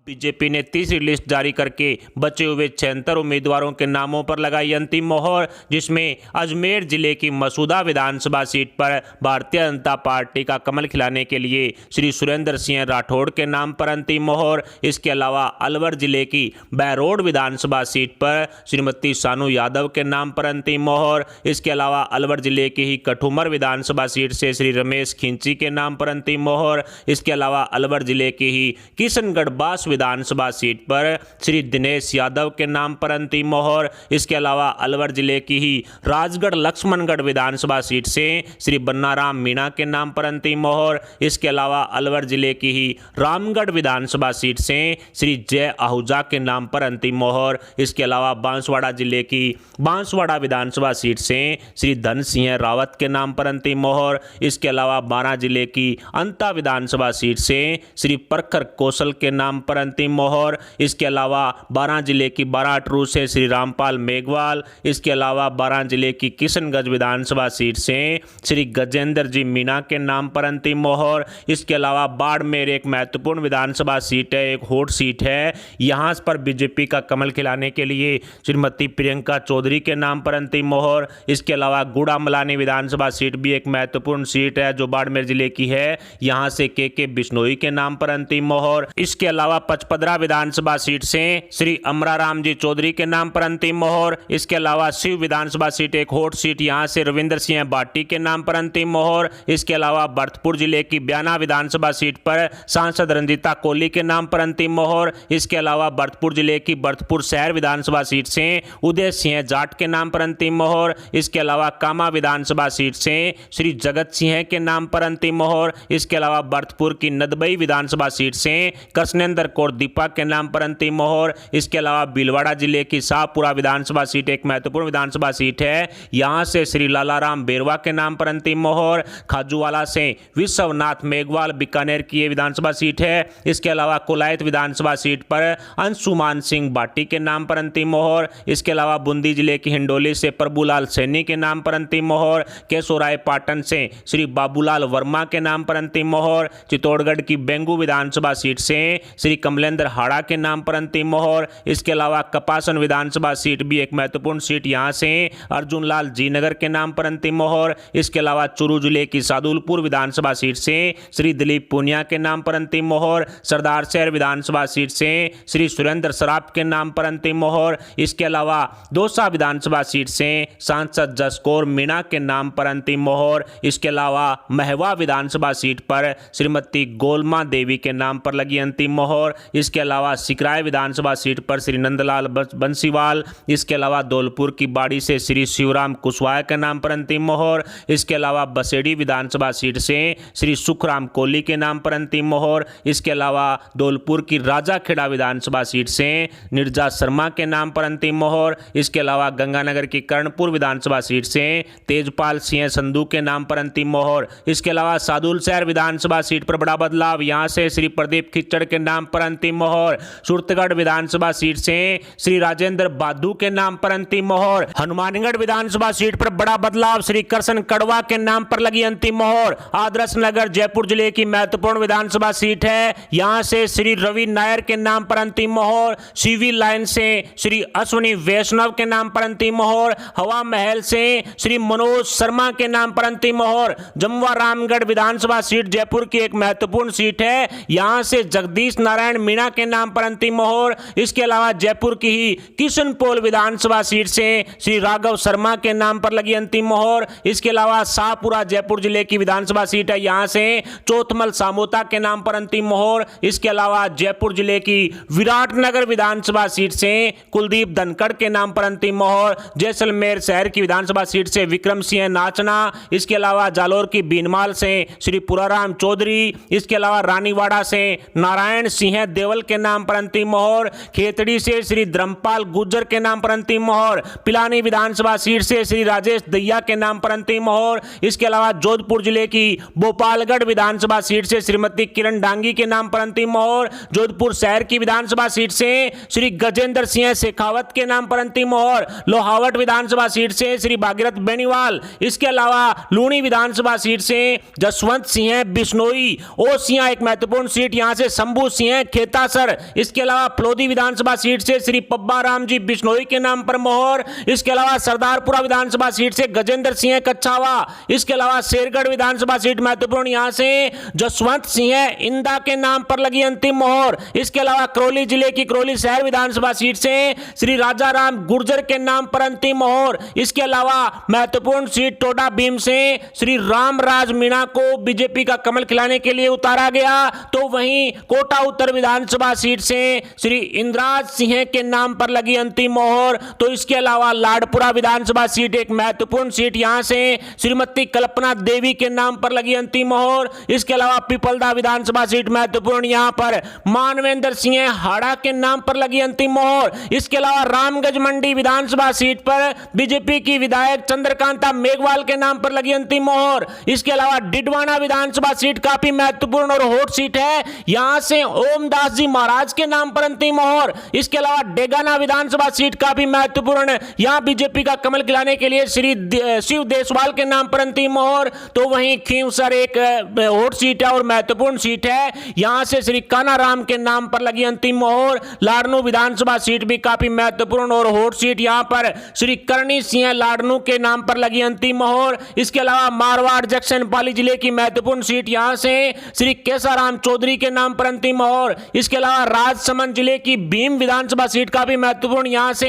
BJP ने तीसरी list जारी करके बचे हुए 76 उम्मीदवारों के नामों पर लगाई अंतिम मोहर, जिसमें अजमेर जिले की मसूदा विधानसभा सीट पर भारतीय जनता पार्टी का कमल खिलाने के लिए श्री सुरेंद्र सिंह राठौड़ के नाम पर अंतिम मोहर। इसके अलावा अलवर जिले की बहरोड विधानसभा सीट पर श्रीमती सानू यादव के नाम पर अंतिम मोहर। इसके अलावा अलवर जिले की ही कठुमर विधानसभा सीट से श्री रमेश खिंची के नाम पर अंतिम मोहर। इसके अलावा अलवर जिले की ही किशनगढ़ बास विधानसभा सीट पर श्री दिनेश यादव के नाम पर अंतिम मोहर। इसके अलावा अलवर जिले की ही राजगढ़ लक्ष्मणगढ़ विधानसभा सीट से श्री बन्नाराम मीणा के नाम पर अंतिम मोहर। इसके अलावा अलवर जिले की ही रामगढ़ विधानसभा सीट से श्री जय आहूजा के नाम पर अंतिम मोहर। इसके अलावा बांसवाड़ा जिले की बांसवाड़ा विधानसभा सीट से श्री धन सिंह रावत के नाम पर अंतिम मोहर। इसके अलावा बारां जिले की अंता विधानसभा सीट से श्री प्रखर कौशल के नाम पर अंतिम मोहर। इसके अलावा बारां जिले की बाराटरू से श्री रामपाल मेघवाल। इसके अलावा बारां जिले की किशनगंज विधानसभा सीट से श्री गजेंद्र जी मीणा के नाम पर अंतिम मोहर। इसके अलावा बाड़मेर एक महत्वपूर्ण विधानसभा सीट है, एक हॉट सीट है, यहाँ पर बीजेपी का कमल खिलाने के लिए श्रीमती प्रियंका चौधरी के नाम पर अंतिम मोहर। इसके अलावा गुड़ामलानी विधानसभा सीट भी एक महत्वपूर्ण सीट है जो बाड़मेर जिले की है, यहाँ से के बिश्नोई के नाम पर अंतिम मोहर। इसके अलावा पचपदरा विधानसभा सीट से श्री अमराराम जी चौधरी के नाम पर अंतिम मोहर। इसके अलावा शिव विधानसभा सीट एक हॉट सीट, यहाँ से रविंद्र सिंह बाटी के नाम पर अंतिम मोहर। इसके अलावा भरतपुर जिले की बयाना विधानसभा सीट पर सांसद रंजीता कोहली के नाम पर अंतिम मोहर। इसके अलावा भरतपुर जिले की भरतपुर शहर विधानसभा सीट से उदय सिंह जाट के नाम पर अंतिम मोहर। इसके अलावा कामा विधानसभा सीट से श्री जगत सिंह के नाम पर अंतिम मोहर। इसके अलावा भरतपुर की नदबई विधानसभा सीट से कृष्णेंद्र कौर दीपा के नाम पर अंतिम मोहर। इसके अलावा भीलवाड़ा जिले की शाहपुरा विधानसभा सीट एक महत्वपूर्ण विधानसभा सीट है, यहाँ से श्री लालाराम बेरवा के नाम पर अंतिम मोहर। खाजूवाला से विश्वनाथ मेघवाल बीकानेर की ये विधानसभा सीट है। इसके अलावा कोलायत विधानसभा सीट पर अंशुमान सिंह बाटी के नाम पर अंतिम मोहर। इसके अलावा बूंदी जिले की हिंडोली से प्रभुलाल सैनी के नाम पर अंतिम मोहर। केशोराय पाटन से श्री बाबूलाल वर्मा के नाम पर अंतिम मोहर। चित्तौड़गढ़ की बेंगू विधानसभा सीट से श्री कमलेंद्र हाड़ा के नाम पर अंतिम मोहर। इसके अलावा कपासन विधानसभा सीट भी एक महत्वपूर्ण सीट, यहाँ से अर्जुन लाल जी नगर के नाम पर अंतिम मोहर। इसके अलावा चूरू जिले की सादुलपुर विधानसभा सीट से श्री दिलीप पूनिया के नाम पर अंतिम मोहर। सरदार शहर विधानसभा सीट से श्री सुरेंद्र सराफ के नाम पर अंतिम मोहर। इसके अलावा दौसा विधानसभा सीट से सांसद जसकौर मीणा के नाम पर अंतिम मोहर। इसके अलावा महवा विधानसभा सीट पर श्रीमती गोलमा देवी के नाम पर लगी अंतिम मोहर। इसके अलावा सिकराय विधानसभा सीट पर श्री नंदलाल बंसीवाल। इसके अलावा धौलपुर की बाड़ी से श्री शिवराम कुशवाहा के नाम पर अंतिम मोहर। इसके अलावा बसेड़ी विधानसभा सीट से श्री सुखराम कोहली के नाम पर अंतिम मोहर। इसके अलावा धौलपुर की राजाखेड़ा विधानसभा सीट से निर्जा शर्मा के नाम पर अंतिम मोहर। इसके अलावा गंगानगर की कर्णपुर विधानसभा सीट से तेजपाल सिंह संधू के नाम पर अंतिम मोहर। इसके अलावा सादुल शहर विधानसभा सीट पर बड़ा बदलाव, यहाँ से श्री प्रदीप खिच्चड़ के नाम पर अंतिम मोहर। सुरतगढ़ विधानसभा सीट से श्री राजेंद्र बादू के नाम पर अंतिम मोहर। हनुमानगढ़ विधानसभा सीट पर बड़ा बदलाव, श्री कृष्ण कड़वा के नाम पर लगी अंतिम मोहर। आदर्श नगर जयपुर जिले की महत्वपूर्ण विधानसभा सीट है, यहाँ से श्री रवि नायर के नाम पर अंतिम मोहर। सिविल लाइन से श्री अश्विनी वैष्णव के नाम पर अंतिम मोहर। हवा महल से श्री मनोज शर्मा के नाम पर अंतिम मोहर। जमुआ रामगढ़ विधानसभा सीट जयपुर की एक महत्वपूर्ण सीट है, यहाँ से जगदीश नारायण मीणा के नाम पर अंतिम मोहर। इसके अलावा जयपुर की ही किशनपोल विधानसभा सीट से श्री राघव शर्मा के नाम पर लगी अंतिम मोहर। इसके अलावा शाहपुरा जयपुर जिले की विधानसभा सीट है, यहाँ से चौथमल सामोता के नाम पर अंतिम मोहर। इसके अलावा जयपुर जिले की विराटनगर विधानसभा सीट से कुलदीप धनखड़ के नाम पर अंतिम मोहर। जैसलमेर शहर की विधानसभा सीट से विक्रम सिंह नाचना। इसके अलावा जालोर की बीनमाल से श्री पुराराम चौधरी। इसके अलावा रानीवाड़ा से नारायण सिंह देवल के नाम पर अंतिम मोहर। खेतड़ी से श्री धर्मपाल गुज्जर के नाम पर अंतिम मोहर। पिलानी विधानसभा सीट से श्री राजेश दैया के नाम पर अंतिम मोहर। इसके अलावा जोधपुर जिले की भोपालगढ़ विधानसभा सीट से श्रीमती किरण डांगी के नाम पर अंतिम मोहर। जोधपुर शहर की विधानसभा सीट से श्री गजेंद्र सिंह शेखावत के नाम पर अंतिम मोहर। लोहावट विधानसभा सीट से श्री भागीरथ बेनीवाल। इसके अलावा लूणी विधानसभा सीट से जसवंत सिंह बिश्नोई। ओसियां एक महत्वपूर्ण सीट, यहां से शंभू सिंह खेतासर। इसके अलावा फलोदी विधानसभा सीट से श्री पब्बा राम जी बिश्नोई के नाम पर मोहर। इसके अलावा सरदारपुरा विधानसभा सीट से गजेंद्र सिंह कच्छावा। इसके अलावा शेरगढ़ विधानसभा सीट महत्वपूर्ण, यहां से जसवंत सिंह इंदा के नाम पर लगी अंतिम मोहर। इसके अलावा करौली जिले की करौली शहर विधानसभा सीट से श्री राजा राम गुर्जर के नाम पर अंतिम मोहर। इसके अलावा महत्वपूर्ण सीट टोडा भीम से श्री रामराज मीणा को बीजेपी का कमल खिलाने के लिए उतारा गया। तो वहीं कोटा उत्तर विधानसभा सीट से श्री इंद्राज सिंह के नाम पर लगी अंतिम मोहर। तो इसके अलावा लाडपुरा विधानसभा सीट एक महत्वपूर्ण सीट, यहां से श्रीमती कल्पना देवी के नाम पर लगी अंतिम मोहर। इसके अलावा पिपलदा विधानसभा सीट महत्वपूर्ण, यहां पर मानवेंद्र सिंह हाड़ा के नाम पर लगी अंतिम मोहर। इसके अलावा रामगंज मंडी विधानसभा सीट पर बीजेपी की विधायक चंद्रकांता मेघवाल के नाम पर लगी अंतिम मोहर। इसके अलावा डिडवाना विधानसभा सीट काफी महत्वपूर्ण और हॉट सीट है, यहां से ओमदास जी महाराज के नाम पर अंतिम मोहर। इसके अलावा डेगाना विधानसभा सीट काफी महत्वपूर्ण, यहां बीजेपी का कमल खिलाने के लिए श्री शिव देशवाल के नाम पर अंतिम मोहर। तो वहीं खींवसर एक हॉट सीट है और महत्वपूर्ण सीट है, यहां से श्री कानाराम के नाम पर लगी अंतिम मोहर। लाडनू विधानसभा सीट भी काफी महत्वपूर्ण और हॉट सीट, यहां पर श्री करणी सिंह लाडनू के नाम पर लगी अंतिम मोहर। इसके अलावा मारवाड़ जंक्शन पाली जिले की महत्वपूर्ण सीट, यहां से श्री केसाराम चौधरी के नाम पर अंतिम मोहर। इसके अलावा राजसमंद जिले की भीम विधानसभा सीट काफी महत्वपूर्ण, यहां से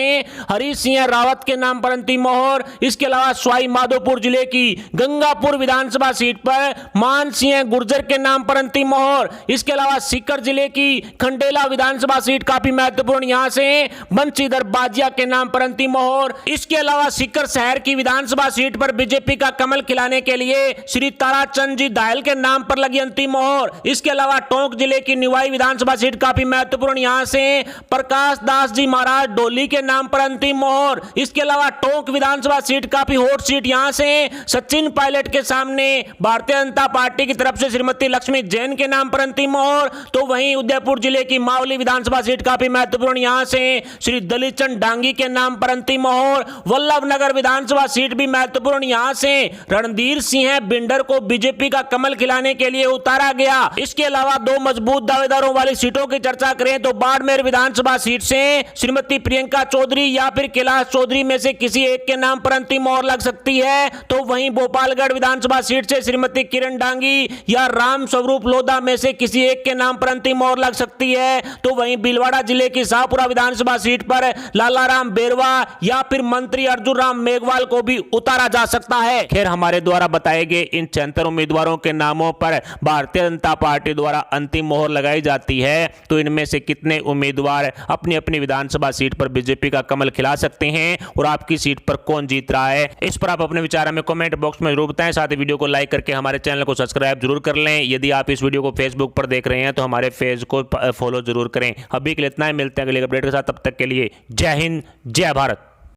हरीश सिंह रावत के नाम पर अंतिम मोहर। इसके अलावा सवाई माधोपुर जिले की गंगापुर विधानसभा सीट पर मान सिंह गुर्जर के नाम पर अंतिम मोहर। इसके अलावा सीकर जिले की खंडेला विधानसभा सीट काफी महत्वपूर्ण, यहां से बंशीधर बाजिया के नाम पर अंतिम मोहर। इसके अलावा सीकर शहर की विधानसभा सीट पर बीजेपी का कमल खिलाने के लिए श्री ताराचंद जी दायल के नाम पर लगी अंतिम मोहर। इसके अलावा टोंक जिले की निवाई विधानसभा सीट काफी महत्वपूर्ण, यहां से प्रकाश दास जी महाराज डोली के नाम पर अंतिम मोहर। इसके अलावा टोंक विधानसभा सीट काफी हॉट सीट, यहां से सचिन पायलट के सामने भारतीय जनता पार्टी की तरफ से श्रीमती लक्ष्मी जैन के नाम पर अंतिम मोहर। तो वहीं उदयपुर जिले की मावली विधानसभा सीट काफी महत्वपूर्ण, यहां से श्री दलित चंद डांगी के नाम पर अंतिम मोहर। वल्लभनगर विधानसभा सीट भी महत्वपूर्ण, यहां से रणधीर सिंह बिंडर को बीजेपी का कमल खिलाने के लिए उतारा गया। इसके अलावा दो मजबूत दावेदारों वाली सीटों की चर्चा करें तो बाड़मेर विधानसभा सीट से श्रीमती प्रियंका चौधरी या फिर कैलाश चौधरी में से किसी एक के नाम पर अंतिम मोहर लग सकती है। तो वहीं भोपालगढ़ विधानसभा सीट से श्रीमती किरण डांगी या राम स्वरूप लोधा में से किसी एक के नाम पर अंतिम मोहर लग सकती है। तो वहीं भीलवाड़ा जिले की शाहपुरा विधानसभा सीट पर लालाराम बेरवा या फिर मंत्री अर्जुन राम मेघवाल को भी उतारा जा सकता है। खैर, हमारे द्वारा बताए गए इन 76 उम्मीदवारों के नामों पर भारतीय जनता पार्टी द्वारा अंतिम मोहर लगाई जाती है। तो इनमें से कितने उम्मीदवार अपनी अपनी विधानसभा सीट पर बीजेपी का कमल खिला सकते हैं और आपकी सीट पर कौन जीत रहा है, इस पर आप अपने विचार हमें कमेंट बॉक्स में जरूर बताएं। साथ ही वीडियो को लाइक करके हमारे चैनल को सब्सक्राइब जरूर कर लें। यदि आप इस वीडियो को फेसबुक पर देख रहे हैं तो हमारे पेज को फॉलो जरूर करें। अभी के लिए इतना ही, मिलते हैं अगले अपडेट के साथ। तब तक के लिए जय हिंद, जय भारत।